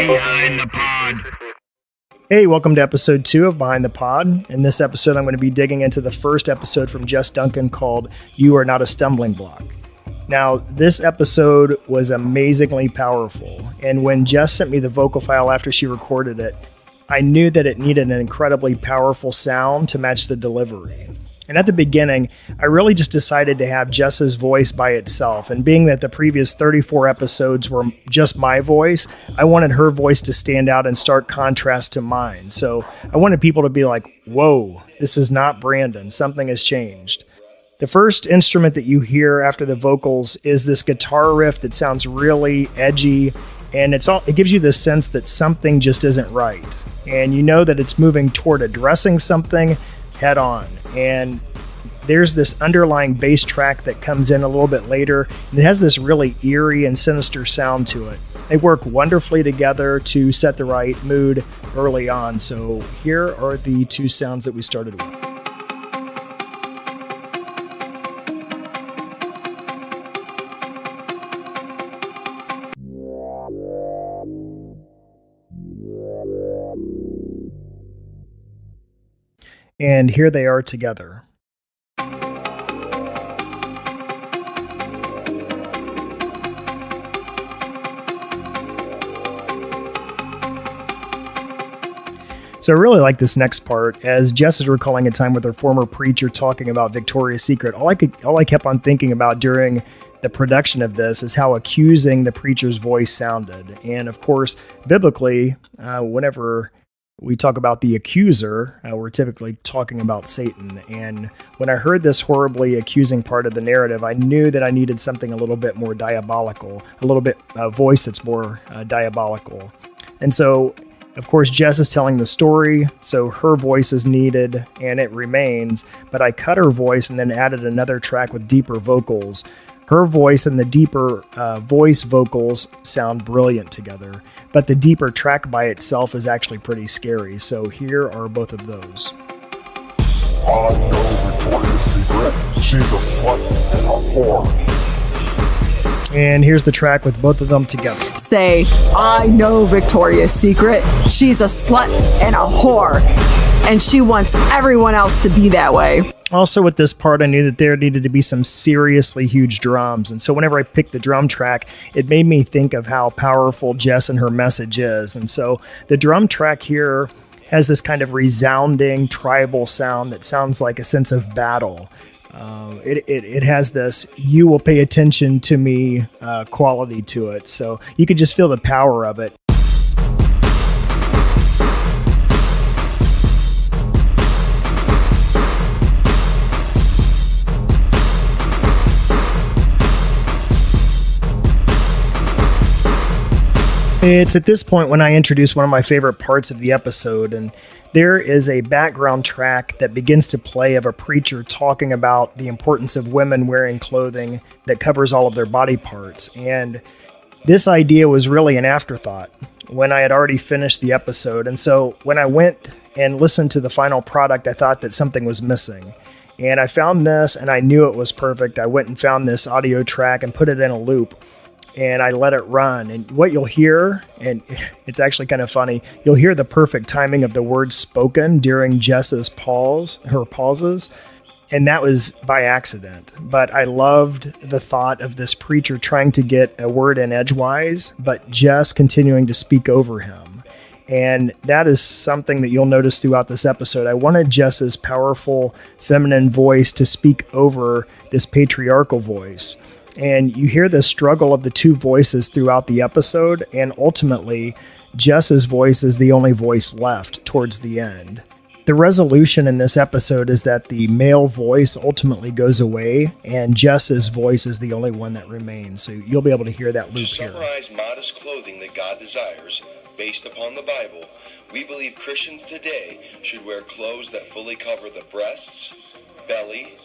Behind the Pod. Hey, welcome to episode 2 of Behind the Pod. In this episode, I'm going to be digging into the first episode from Jess Duncan called You Are Not a Stumbling Block. Now, this episode was amazingly powerful, and when Jess sent me the vocal file after she recorded it, I knew that it needed an incredibly powerful sound to match the delivery. And at the beginning, I really just decided to have Jess's voice by itself. And being that the previous 34 episodes were just my voice, I wanted her voice to stand out in stark contrast to mine. So I wanted people to be like, whoa, this is not Brandon. Something has changed. The first instrument that you hear after the vocals is this guitar riff that sounds really edgy. And it gives you the sense that something just isn't right. And you know that it's moving toward addressing something head on. And there's this underlying bass track that comes in a little bit later, and it has this really eerie and sinister sound to it. They work wonderfully together to set the right mood early on. So here are the two sounds that we started with. And here they are together. So I really like this next part, as Jess is recalling a time with her former preacher talking about Victoria's Secret. All I kept on thinking about during the production of this is how accusing the preacher's voice sounded. And of course, biblically, whenever we talk about the accuser, we're typically talking about Satan. And when I heard this horribly accusing part of the narrative, I knew that I needed something a little bit more diabolical, a voice that's more diabolical. And so, of course, Jess is telling the story, so her voice is needed, and it remains. But I cut her voice and then added another track with deeper vocals. Her voice and the deeper voice vocals sound brilliant together, but the deeper track by itself is actually pretty scary. So here are both of those. I know Victoria's Secret. She's a slut and a whore. And here's the track with both of them together. Say, I know Victoria's Secret. She's a slut and a whore. And she wants everyone else to be that way. Also with this part, I knew that there needed to be some seriously huge drums. And so whenever I picked the drum track, it made me think of how powerful Jess and her message is. And so the drum track here has this kind of resounding tribal sound that sounds like a sense of battle. It has this "you will pay attention to me" quality to it. So you could just feel the power of it. It's at this point when I introduce one of my favorite parts of the episode, and there is a background track that begins to play of a preacher talking about the importance of women wearing clothing that covers all of their body parts. And this idea was really an afterthought when I had already finished the episode. And so when I went and listened to the final product, I thought that something was missing. And I found this, and I knew it was perfect. I went and found this audio track and put it in a loop. And I let it run. And what you'll hear, and it's actually kind of funny, you'll hear the perfect timing of the words spoken during Jess's pauses. And that was by accident. But I loved the thought of this preacher trying to get a word in edgewise, but Jess continuing to speak over him. And that is something that you'll notice throughout this episode. I wanted Jess's powerful feminine voice to speak over this patriarchal voice. And you hear the struggle of the two voices throughout the episode, and ultimately, Jess's voice is the only voice left towards the end. The resolution in this episode is that the male voice ultimately goes away, and Jess's voice is the only one that remains. So you'll be able to hear that loop here. To summarize modest clothing that God desires, based upon the Bible, we believe Christians today should wear clothes that fully cover the breasts, belly,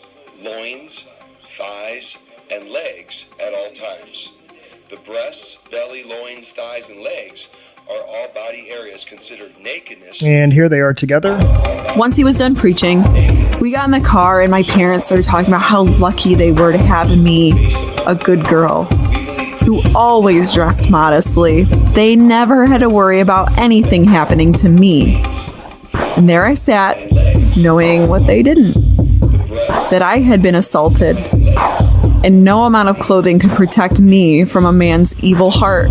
loins, thighs, and legs at all times. The breasts, belly, loins, thighs, and legs are all body areas considered nakedness. And here they are together. Once he was done preaching, we got in the car and my parents started talking about how lucky they were to have me, a good girl. who always dressed modestly. They never had to worry about anything happening to me. And there I sat, knowing what they didn't, that I had been assaulted, and no amount of clothing could protect me from a man's evil heart,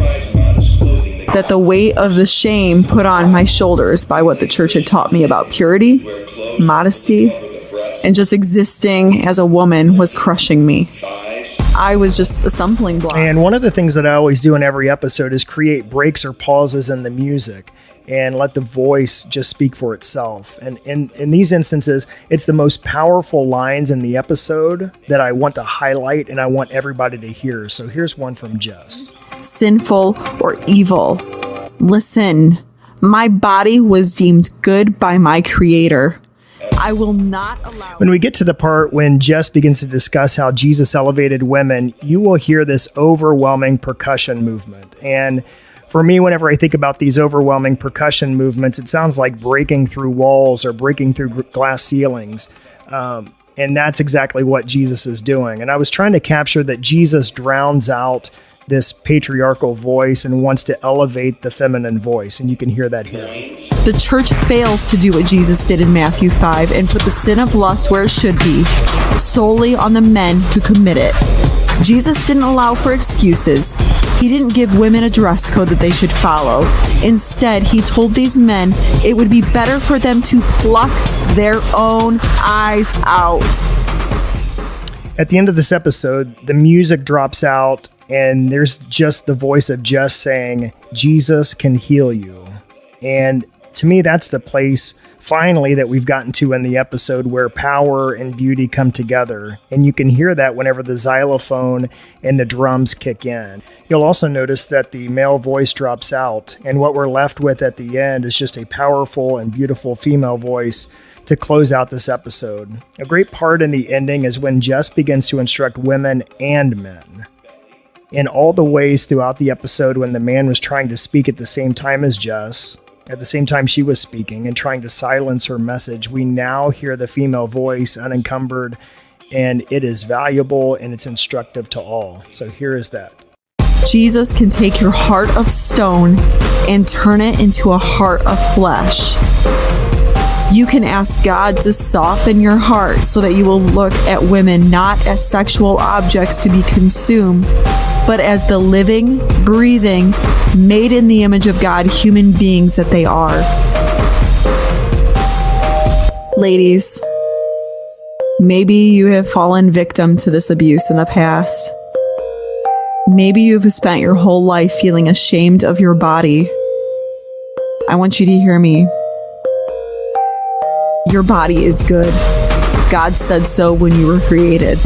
that the weight of the shame put on my shoulders by what the church had taught me about purity, modesty, and just existing as a woman was crushing me. I was just a stumbling block. And one of the things that I always do in every episode is create breaks or pauses in the music and let the voice just speak for itself. And in these instances, it's the most powerful lines in the episode that I want to highlight and I want everybody to hear. So here's one from Jess. Sinful or evil. Listen, my body was deemed good by my Creator. I will not allow... When we get to the part when Jess begins to discuss how Jesus elevated women, you will hear this overwhelming percussion movement. And for me, whenever I think about these overwhelming percussion movements, it sounds like breaking through walls or breaking through glass ceilings. And that's exactly what Jesus is doing. And I was trying to capture that Jesus drowns out this patriarchal voice and wants to elevate the feminine voice. And you can hear that here. The church fails to do what Jesus did in Matthew 5 and put the sin of lust where it should be, solely on the men who commit it. Jesus didn't allow for excuses. He didn't give women a dress code that they should follow. Instead, he told these men it would be better for them to pluck their own eyes out. At the end of this episode, the music drops out and there's just the voice of Jess saying, Jesus can heal you. And to me, that's the place finally that we've gotten to in the episode where power and beauty come together. And you can hear that whenever the xylophone and the drums kick in. You'll also notice that the male voice drops out, and what we're left with at the end is just a powerful and beautiful female voice to close out this episode. A great part in the ending is when Jess begins to instruct women and men. In all the ways throughout the episode when the man was trying to speak at the same time as Jess, at the same time she was speaking and trying to silence her message, we now hear the female voice unencumbered, and it is valuable and it's instructive to all. So here is that. Jesus can take your heart of stone and turn it into a heart of flesh. You can ask God to soften your heart so that you will look at women not as sexual objects to be consumed, but as the living, breathing, made in the image of God human beings that they are. Ladies, maybe you have fallen victim to this abuse in the past. Maybe you've spent your whole life feeling ashamed of your body. I want you to hear me. Your body is good. God said so when you were created.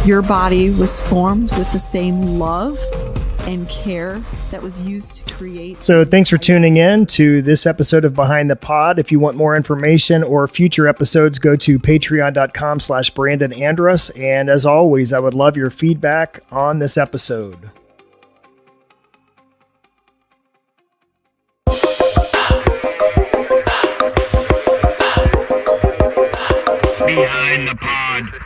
Your body was formed with the same love and care that was used to create. So thanks for tuning in to this episode of Behind the Pod. If you want more information or future episodes, go to patreon.com/Brandon Andrus. And as always, I would love your feedback on this episode. Behind the Pod.